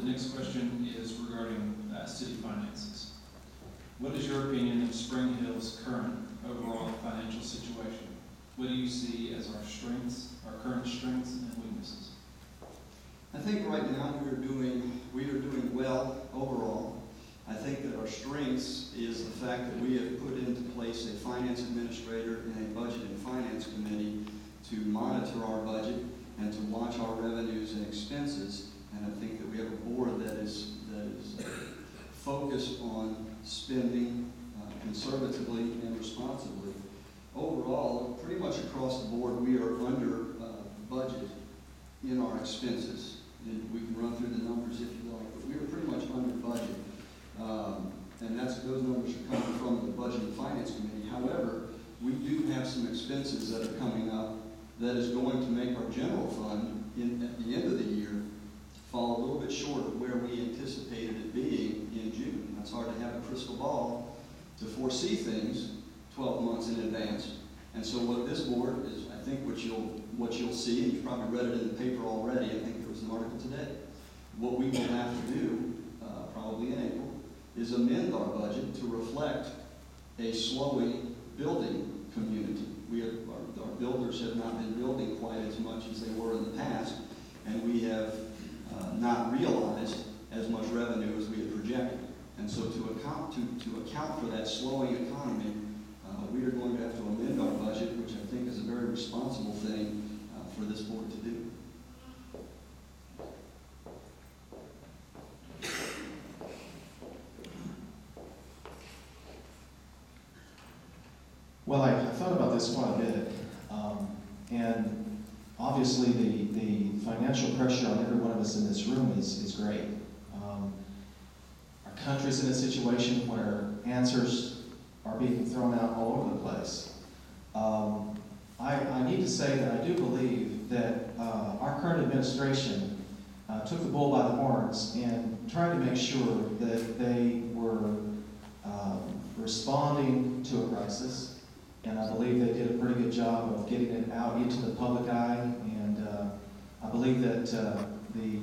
The next question is regarding city finances. What is your opinion of Spring Hill's current overall financial situation? What do you see as our strengths, our current strengths and weaknesses? I think right now we are doing well overall. I think that our strengths is the fact that we have put into place a finance administrator and a budget and finance committee to monitor our budget and to watch our revenues and expenses. And I think that we have a board that is focused on spending conservatively and responsibly. Overall, pretty much across the board, we are under budget in our expenses. And we can run through the numbers if you like, but we are pretty much under budget. And those numbers are coming from the Budget and Finance Committee. However, we do have some expenses that are coming up that is going to make our general fund at the end of the year fall a little bit short of where we anticipated it being in June. It's hard to have a crystal ball to foresee things 12 months in advance. And so what this board is, I think what you'll see, and you've probably read it in the paper already, I think there was an article today, what we will have to do, probably in April, is amend our budget to reflect a slowing building community. Our builders have not been building quite as much as they were in the past, and we have not realized as much revenue as we had projected. And so to account for that slowing economy, we are going to have to amend our budget, which I think is a very responsible thing for this board to do. Well, I thought about this quite a bit, and obviously the financial pressure on every one of us in this room is great. Our country's in a situation where answers are being thrown out all over the place. I need to say that I do believe that our current administration took the bull by the horns and tried to make sure that they were responding to a crisis. And I believe they did a pretty good job of getting it out into the public eye. And I believe that the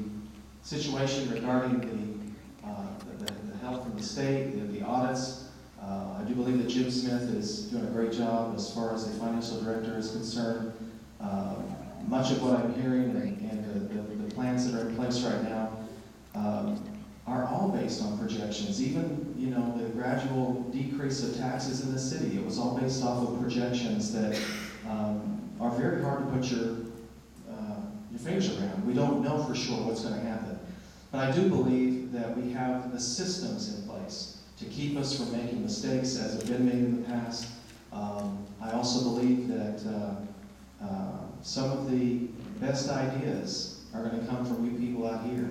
situation regarding the health of the state, the audits, I do believe that Jim Smith is doing a great job as far as the financial director is concerned. Much of what I'm hearing and the plans that are in place right now are all based on projections. Even, the gradual decrease of taxes in the city, it was all based off of projections that are very hard to put your fingers around. We don't know for sure what's going to happen. But I do believe that we have the systems in place to keep us from making mistakes as have been made in the past. I also believe that some of the best ideas are going to come from you people out here.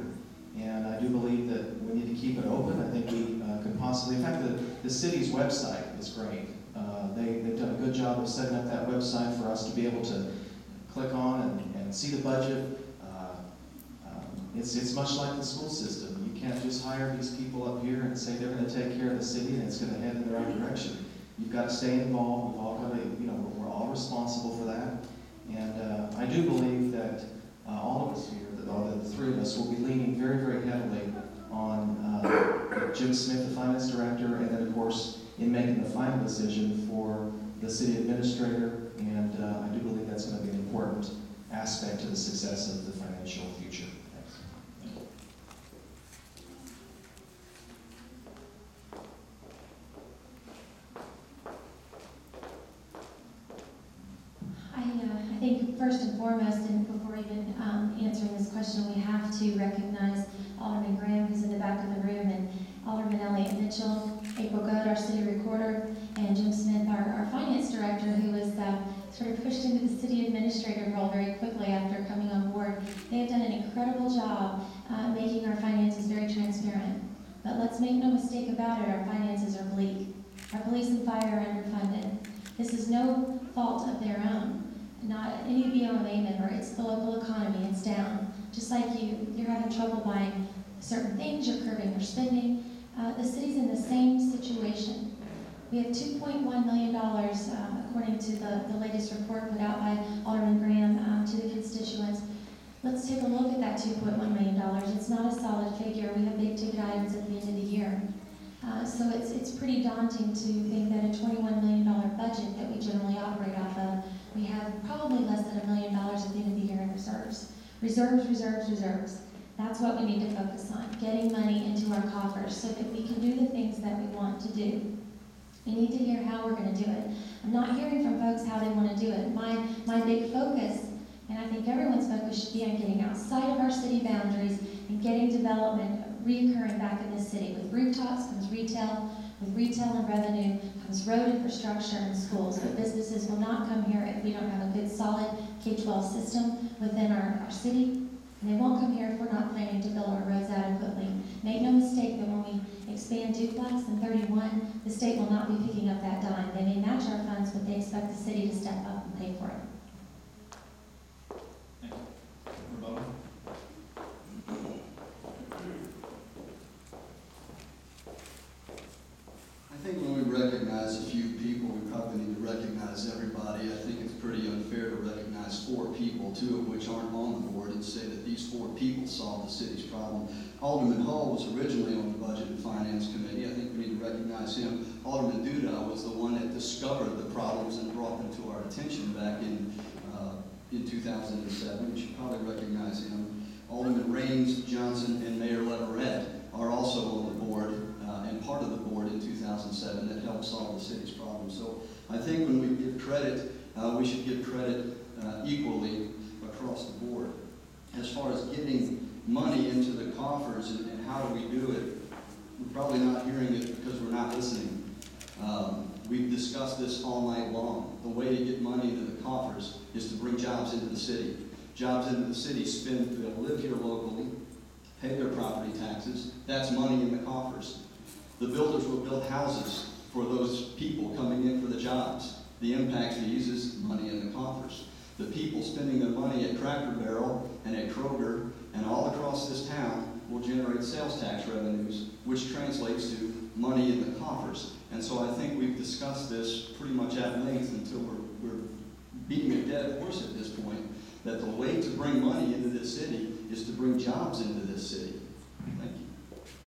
And I do believe that we need to keep it open. I think we could possibly, in fact, the city's website is great. They've done a good job of setting up that website for us to be able to click on and see the budget. It's much like the school system. You can't just hire these people up here and say they're going to take care of the city and it's going to head in the right direction. You've got to stay involved. We've all got to, we're all responsible for that. And I do believe that all of us here, the three of us, will be leaning very, very heavily on Jim Smith, the finance director, and then, of course, in making the final decision for the city administrator. And I do believe that's going to be an important aspect to the success of the financial future. Thanks. I think first and foremost, and before even answering this question, we have to recognize Alderman Graham, who's in the back of the room, and Alderman Elliott Mitchell, April Goad, our city recorder, and Jim Smith, our finance director, who was sort of pushed into the city administrator role very quickly after coming on board. They have done an incredible job making our finances very transparent. But let's make no mistake about it, our finances are bleak. Our police and fire are underfunded. This is no fault of their own. Not any BOMA member, it's the local economy, it's down. Just like you're having trouble buying certain things, you're curbing your spending. The city's in the same situation. We have $2.1 million, according to the latest report put out by Alderman Graham to the constituents. Let's take a look at that $2.1 million. It's not a solid figure. So it's pretty daunting to think that a $21 million budget that we generally operate off of, we have probably less than $1 million at the end of the year in reserves. Reserves. That's what we need to focus on, getting money into our coffers so that we can do the things that we want to do. We need to hear how we're going to do it. I'm not hearing from folks how they want to do it. My big focus, and I think everyone's focus, should be on getting outside of our city boundaries and getting development reoccurring back in this city. With rooftops comes retail. With retail and revenue comes road infrastructure and schools. But businesses will not come here if we don't have a good, solid K-12 system within our city. And they won't come here if we're not planning to build our roads adequately. Make no mistake that when we expand duplex in 31, the state will not be picking up that dime. They may match our funds, but they expect the city to step up and pay for it. Thank you. Rebuttal. I think when we recognize a few people, we probably need to recognize everybody. I think it's pretty unfair to recognize 4 people, 2 of which aren't on the board, and say that these 4 people solved the city's problem. Alderman Hall was originally on the Budget and Finance Committee. I think we need to recognize him. Alderman Duda was the one that discovered the problems and brought them to our attention back in 2007. We should probably recognize him. Alderman Raines, Johnson, and Mayor Leverett are also on the board and part of the board in 2007 that helped solve the city's problems. So I think when we give credit, we should give credit equally across the board. As far as getting money into the coffers and how do we do it, we're probably not hearing it because we're not listening. We've discussed this all night long. The way to get money into the coffers is to bring jobs into the city. Jobs into the city, they'll live here locally, pay their property taxes. That's money in the coffers. The builders will build houses for those people coming in for the jobs. The impact fees is money in the coffers. The people spending their money at Cracker Barrel and at Kroger and all across this town will generate sales tax revenues, which translates to money in the coffers. And so I think we've discussed this pretty much at length until we're beating a dead horse at this point, that the way to bring money into this city is to bring jobs into this city.